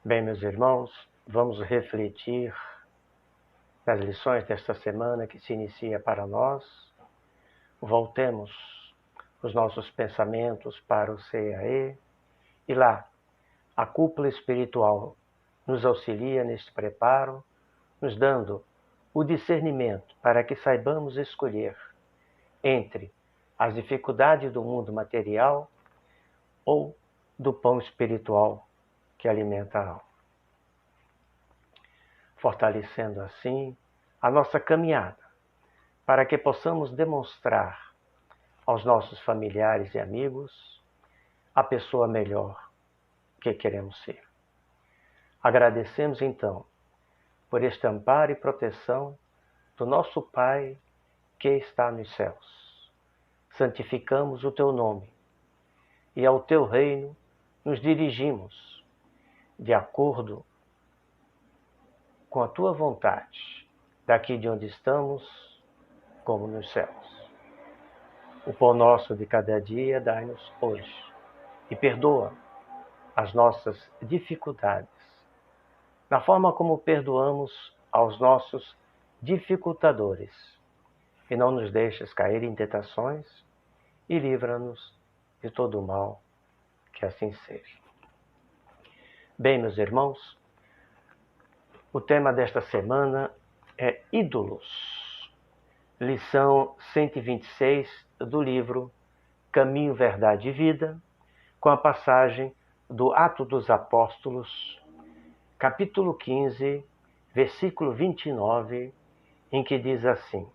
Bem, meus irmãos, vamos refletir nas lições desta semana que se inicia para nós. Voltemos os nossos pensamentos para o CAE e lá, a cúpula espiritual nos auxilia neste preparo, nos dando o discernimento para que saibamos escolher entre as dificuldades do mundo material ou do pão espiritual que alimenta a alma. Fortalecendo assim a nossa caminhada, para que possamos demonstrar aos nossos familiares e amigos a pessoa melhor que queremos ser. Agradecemos então por este amparo e proteção do nosso Pai que está nos céus. Santificamos o teu nome e ao teu reino nos dirigimos de acordo com a tua vontade, daqui de onde estamos, como nos céus. O pão nosso de cada dia dai-nos hoje e perdoa as nossas dificuldades, na forma como perdoamos aos nossos dificultadores. E não nos deixes cair em tentações e livra-nos de todo o mal, que assim seja. Bem, meus irmãos, o tema desta semana é ídolos. Lição 126 do livro Caminho, Verdade e Vida, com a passagem do Atos dos Apóstolos, capítulo 15, versículo 29, em que diz assim: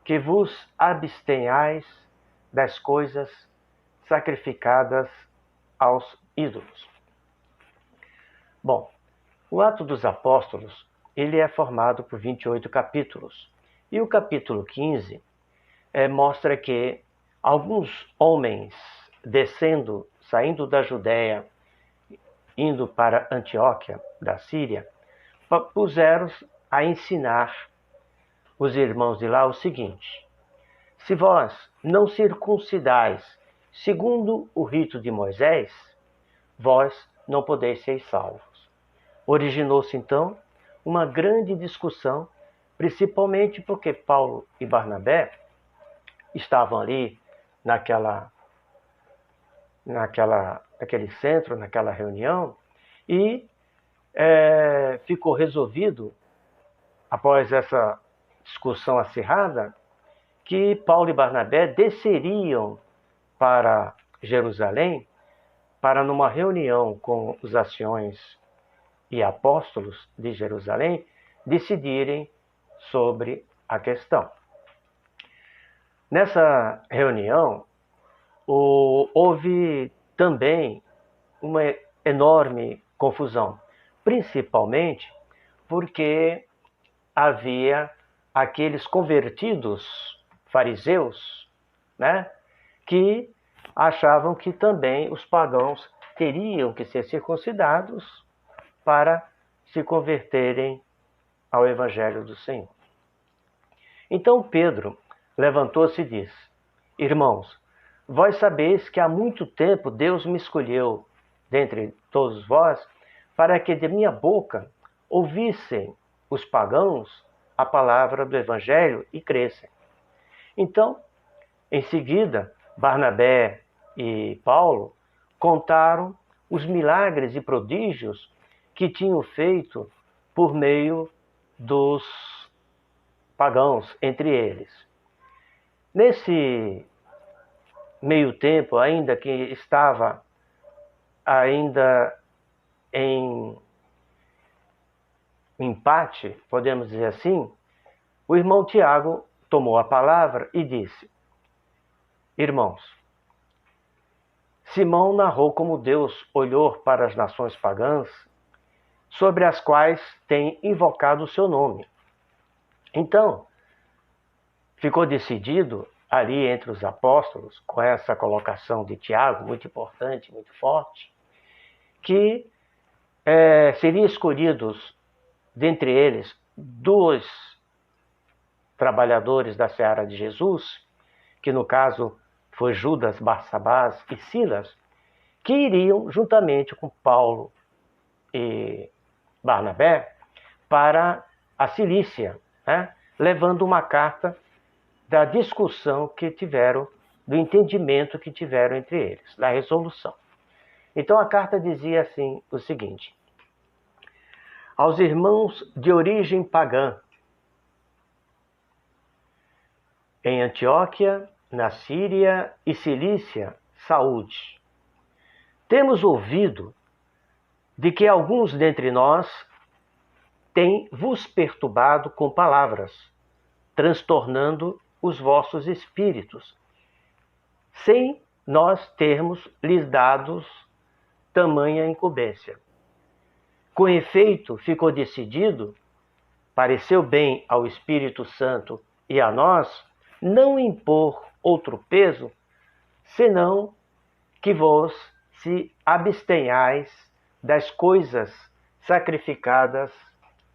que vos abstenhais das coisas sacrificadas aos ídolos. Bom, o Atos dos Apóstolos, ele é formado por 28 capítulos. E o capítulo 15 mostra que alguns homens saindo da Judéia, indo para Antioquia, da Síria, puseram a ensinar os irmãos de lá o seguinte: se vós não circuncidais segundo o rito de Moisés, vós não podeis ser salvos. Originou-se então uma grande discussão, principalmente porque Paulo e Barnabé estavam ali naquele centro, naquela reunião, e ficou resolvido, após essa discussão acirrada, que Paulo e Barnabé desceriam para Jerusalém para, numa reunião com os anciões e apóstolos de Jerusalém, decidirem sobre a questão. Nessa reunião, houve também uma enorme confusão, principalmente porque havia aqueles convertidos fariseus, né, que achavam que também os pagãos teriam que ser circuncidados para se converterem ao Evangelho do Senhor. Então Pedro levantou-se e disse: irmãos, vós sabeis que há muito tempo Deus me escolheu dentre todos vós para que de minha boca ouvissem os pagãos a palavra do Evangelho e crescem. Então, em seguida, Barnabé e Paulo contaram os milagres e prodígios que tinham feito por meio dos pagãos entre eles. Nesse meio tempo, ainda que estava em empate, podemos dizer assim, o irmão Tiago tomou a palavra e disse: irmãos, Simão narrou como Deus olhou para as nações pagãs, sobre as quais tem invocado o seu nome. Então, ficou decidido ali entre os apóstolos, com essa colocação de Tiago, muito importante, muito forte, que seriam escolhidos dentre eles 2 trabalhadores da seara de Jesus, que no caso foi Judas, Barsabás e Silas, que iriam juntamente com Paulo e Barnabé para a Cilícia, né? Levando uma carta da discussão que tiveram, do entendimento que tiveram entre eles, da resolução. Então a carta dizia assim o seguinte: aos irmãos de origem pagã, em Antioquia, na Síria e Cilícia, saúde. Temos ouvido de que alguns dentre nós têm vos perturbado com palavras, transtornando os vossos espíritos, sem nós termos lhes dado tamanha incumbência. Com efeito, ficou decidido, pareceu bem ao Espírito Santo e a nós, não impor outro peso, senão que vos se abstenhais das coisas sacrificadas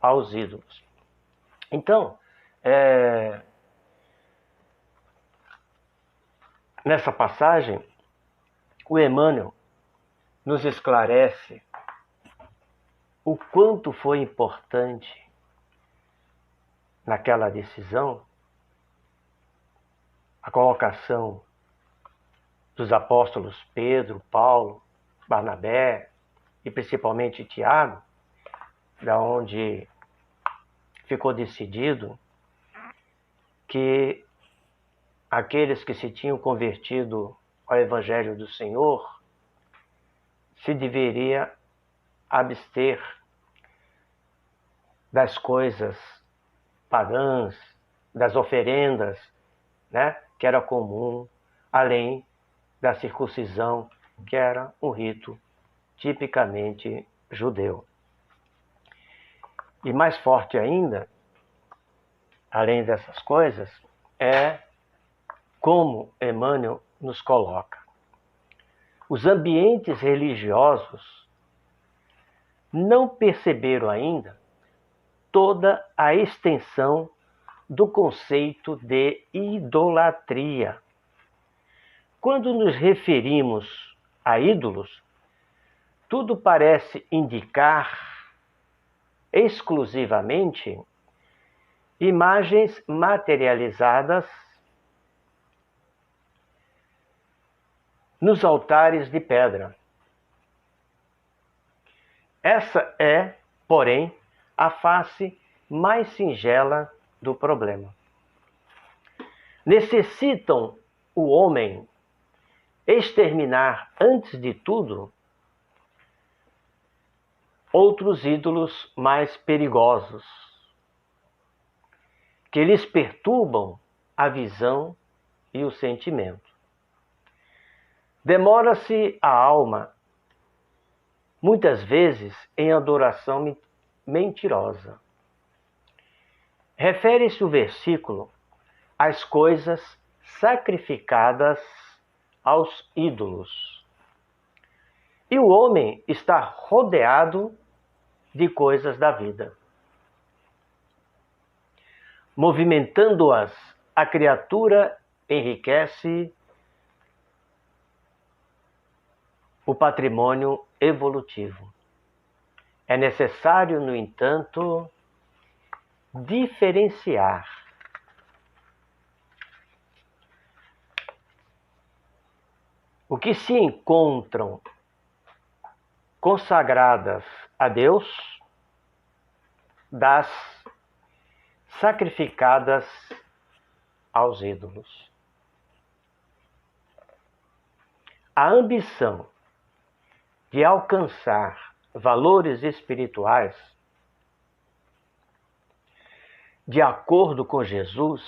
aos ídolos. Então, nessa passagem, o Emmanuel nos esclarece o quanto foi importante naquela decisão a colocação dos apóstolos Pedro, Paulo, Barnabé e principalmente Tiago, da onde ficou decidido que aqueles que se tinham convertido ao Evangelho do Senhor se deveria abster das coisas pagãs, das oferendas, né, que era comum, além da circuncisão, que era um rito tipicamente judeu. E mais forte ainda, além dessas coisas, é como Emmanuel nos coloca. Os ambientes religiosos não perceberam ainda toda a extensão do conceito de idolatria. Quando nos referimos a ídolos, tudo parece indicar exclusivamente imagens materializadas nos altares de pedra. Essa é, porém, a face mais singela do problema. Necessitam o homem exterminar, antes de tudo, outros ídolos mais perigosos, que lhes perturbam a visão e o sentimento. Demora-se a alma, muitas vezes, em adoração mentirosa. Refere-se o versículo às coisas sacrificadas aos ídolos. E o homem está rodeado de coisas da vida. Movimentando-as, a criatura enriquece o patrimônio evolutivo. É necessário, no entanto, diferenciar o que se encontram consagradas a Deus das sacrificadas aos ídolos. A ambição de alcançar valores espirituais de acordo com Jesus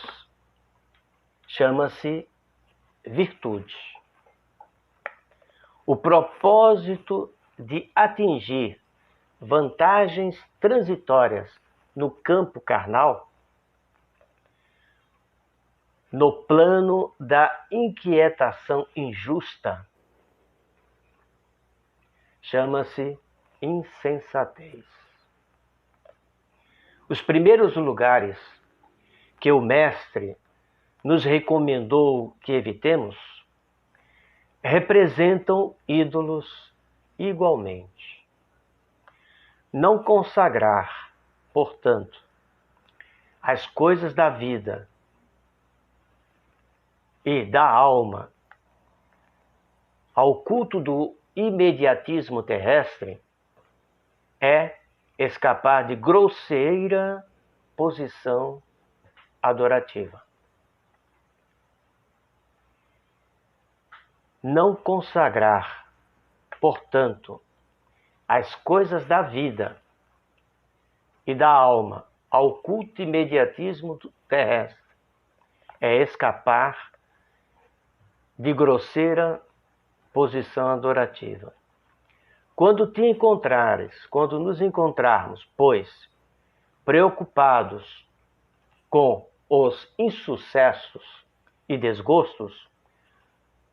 chama-se virtude. O propósito de atingir vantagens transitórias no campo carnal, no plano da inquietação injusta, chama-se insensatez. Os primeiros lugares que o Mestre nos recomendou que evitemos representam ídolos igualmente. Não consagrar, portanto, as coisas da vida e da alma ao culto do imediatismo terrestre é escapar de grosseira posição adorativa. Não consagrar, portanto, as coisas da vida e da alma ao culto imediatismo terrestre é escapar de grosseira posição adorativa. Quando nos encontrarmos, pois, preocupados com os insucessos e desgostos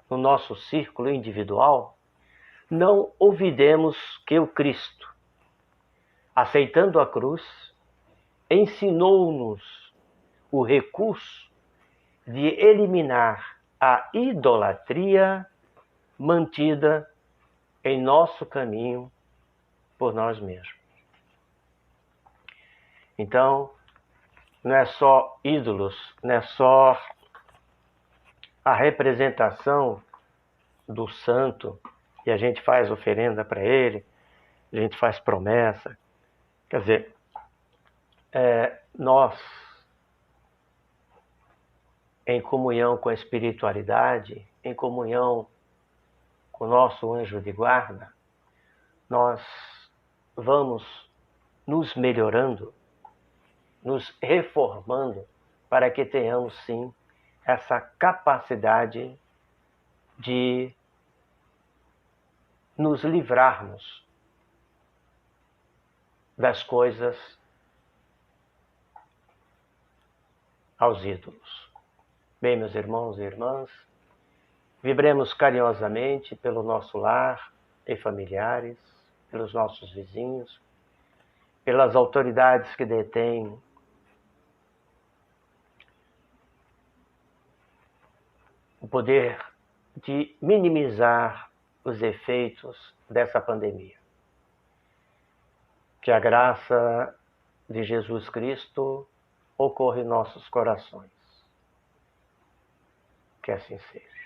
no nosso círculo individual, não olvidemos que o Cristo, aceitando a cruz, ensinou-nos o recurso de eliminar a idolatria mantida em nosso caminho por nós mesmos. Então, não é só ídolos, não é só a representação do santo, e a gente faz oferenda para ele, a gente faz promessa. Quer dizer, nós, em comunhão com a espiritualidade, em comunhão com o nosso anjo de guarda, nós vamos nos melhorando, nos reformando, para que tenhamos, sim, essa capacidade de nos livrarmos das coisas aos ídolos. Bem, meus irmãos e irmãs, vibremos carinhosamente pelo nosso lar e familiares, pelos nossos vizinhos, pelas autoridades que detêm o poder de minimizar os efeitos dessa pandemia. Que a graça de Jesus Cristo ocorra em nossos corações. Que assim seja.